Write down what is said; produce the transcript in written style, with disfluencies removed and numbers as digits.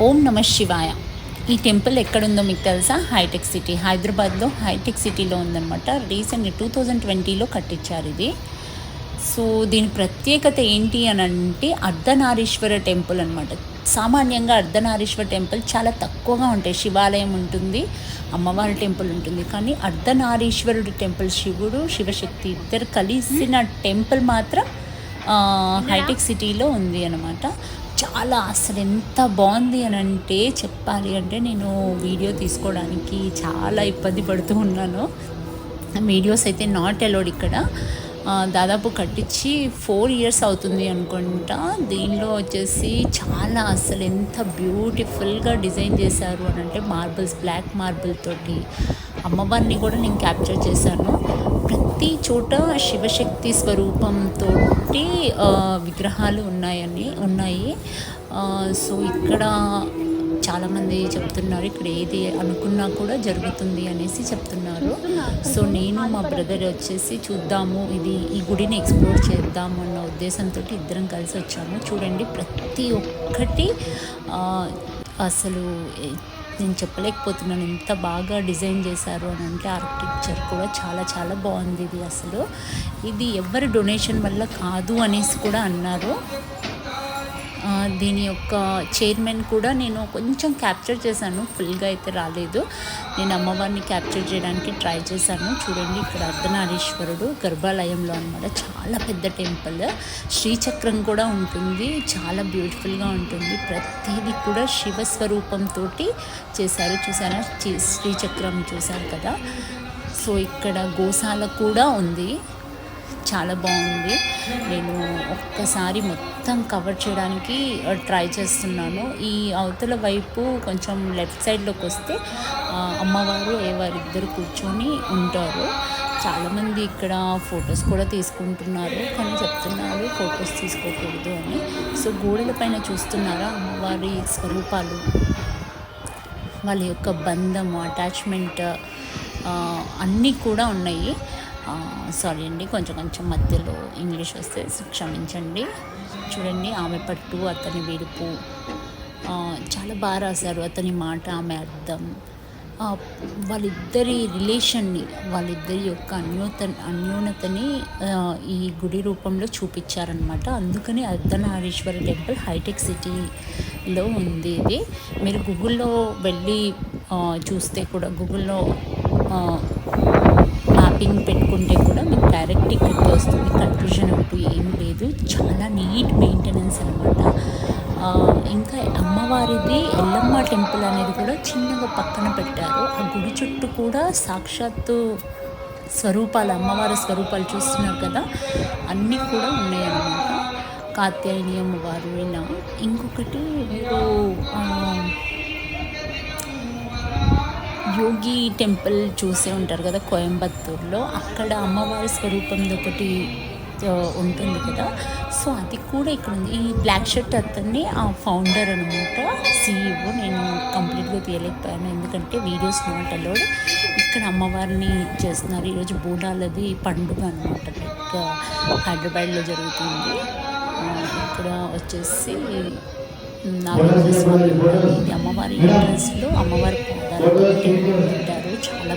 ఓం నమ శివాయ. ఈ టెంపుల్ ఎక్కడుందో మీకు తెలుసా? హైటెక్ సిటీ, హైదరాబాద్లో హైటెక్ సిటీలో ఉందన్నమాట. రీసెంట్గా 2020లో కట్టించారు ఇది. సో దీని ప్రత్యేకత ఏంటి అని అంటే అర్ధనారీశ్వర టెంపుల్ అనమాట. సామాన్యంగా అర్ధనారీశ్వర టెంపుల్ చాలా తక్కువగా ఉంటాయి. శివాలయం ఉంటుంది, అమ్మవారి టెంపుల్ ఉంటుంది, కానీ అర్ధనారీశ్వరుడు టెంపుల్, శివుడు శివశక్తి ఇద్దరు కలిసిన టెంపుల్ మాత్రం హైటెక్ సిటీలో ఉంది అనమాట. చాలా అసలు ఎంత బాగుంది అని అంటే, చెప్పాలి అంటే నేను వీడియో తీసుకోవడానికి చాలా ఇబ్బంది పడుతూ ఉన్నాను. వీడియోస్ అయితే నాట్ అలౌడ్ ఇక్కడ. దాదాపు కట్టించి 4 years అవుతుంది అనుకుంటా. దీనిలో వచ్చేసి చాలా అసలు ఎంత బ్యూటిఫుల్గా డిజైన్ చేశారు అని అంటే, మార్బుల్స్, బ్లాక్ మార్బుల్ తోటి అమ్మవారిని కూడా నేను క్యాప్చర్ చేశాను. ప్రతి చోట శివశక్తి స్వరూపంతో విగ్రహాలు ఉన్నాయి. సో ఇక్కడ చాలామంది చెప్తున్నారు ఇక్కడ ఏది అనుకున్నా కూడా జరుగుతుంది అనేసి చెప్తున్నారు. సో నేను మా బ్రదర్ వచ్చేసి చూద్దాము, ఈ గుడిని ఎక్స్ప్లోర్ చేద్దాము అన్న ఉద్దేశంతో ఇద్దరం కలిసి వచ్చాము. చూడండి ప్రతి ఒక్కటి అసలు నేను చెప్పలేకపోతున్నాను ఎంత బాగా డిజైన్ చేశారు అని అంటే. ఆర్కిటెక్చర్ కూడా చాలా చాలా బాగుంది. ఇది ఎవరి డొనేషన్ వల్ల కాదు అనేసి కూడా అన్నారు. దీని యొక్క చైర్మన్ కూడా నేను కొంచెం క్యాప్చర్ చేశాను, ఫుల్గా అయితే రాలేదు. నేను అమ్మవారిని క్యాప్చర్ చేయడానికి ట్రై చేశాను. చూడండి ఇక్కడ అర్ధనారీశ్వరుడు గర్భాలయంలో అనమాట. చాలా పెద్ద టెంపుల్, శ్రీచక్రం కూడా ఉంటుంది, చాలా బ్యూటిఫుల్గా ఉంటుంది. ప్రతిదీ కూడా శివస్వరూపంతో చేశారు. చూసారా శ్రీచక్రం చూశారు కదా. సో ఇక్కడ గోశాల కూడా ఉంది, చాలా బాగుంది. నేను ఒక్కసారి మొత్తం కవర్ చేయడానికి ట్రై చేస్తున్నాను. ఈ అవతల వైపు కొంచెం లెఫ్ట్ సైడ్లోకి వస్తే అమ్మవారు వారిద్దరు కూర్చొని ఉంటారు. చాలామంది ఇక్కడ ఫొటోస్ కూడా తీసుకుంటున్నారు, కానీ చెప్తున్నారు ఫొటోస్ తీసుకోకూడదు అని. సో గోడల పైన చూస్తున్నారా అమ్మవారి స్వరూపాలు, వాళ్ళ యొక్క బంధము, అటాచ్మెంట్ అన్నీ కూడా ఉన్నాయి. సారీ అండి, కొంచెం మధ్యలో ఇంగ్లీష్ వస్తే క్షమించండి. చూడండి ఆమె పట్టు, అతని విడుపు, చాలా బాగా రాశారు. అతని మాట, ఆమె అర్థం, వాళ్ళిద్దరి రిలేషన్ని, వాళ్ళిద్దరి యొక్క అన్యోన్యతని ఈ గుడి రూపంలో చూపించారనమాట. అందుకని అర్ధనారీశ్వర టెంపుల్ హైటెక్ సిటీలో ఉంది. ఇది మీరు గూగుల్లో వెళ్ళి చూస్తే కూడా, గూగుల్లో మ్యాపింగ్ పెట్టుకుంటే కూడా మీకు డైరెక్ట్ ఇక్కడికి వస్తుంది. కన్ఫ్యూజన్ అంటూ ఏం లేదు, చాలా నీట్ మెయింటెనెన్స్ అనమాట. ఇంకా అమ్మవారిది ఎల్లమ్మ టెంపుల్ అనేది కూడా చిన్నగా పక్కన పెట్టారు. ఆ గుడి చుట్టూ కూడా సాక్షాత్తు స్వరూపాలు, అమ్మవారి స్వరూపాలు చూస్తున్నారు కదా, అన్నీ కూడా ఉన్నాయన్నమాట. కాత్యాయని అమ్మవారు. ఇంకొకటి మీరు యోగి టెంపుల్ చూసే ఉంటారు కదా కోయంబత్తూర్లో, అక్కడ అమ్మవారి స్వరూపంది ఒకటి ఉంటుంది కదా. సో అది కూడా ఇక్కడ ఉంది. ఈ బ్లాక్ షర్ట్ అతన్ని ఆ ఫౌండర్ అనమాట, CEO. నేను కంప్లీట్గా తీయలేకపోయాను ఎందుకంటే వీడియోస్ నాట్ అలౌడ్. ఇక్కడ అమ్మవారిని చేస్తున్నారు. ఈరోజు బోనాలది పండుగ అనమాట, లైక్ హైదరాబాద్లో జరుగుతుంది. ఇక్కడ వచ్చేసి నాగేంద్ర స్వామి, ఇది అమ్మవారి ఎంట్రన్స్లో అమ్మవారి పాదాలు పెట్టారు. చాలా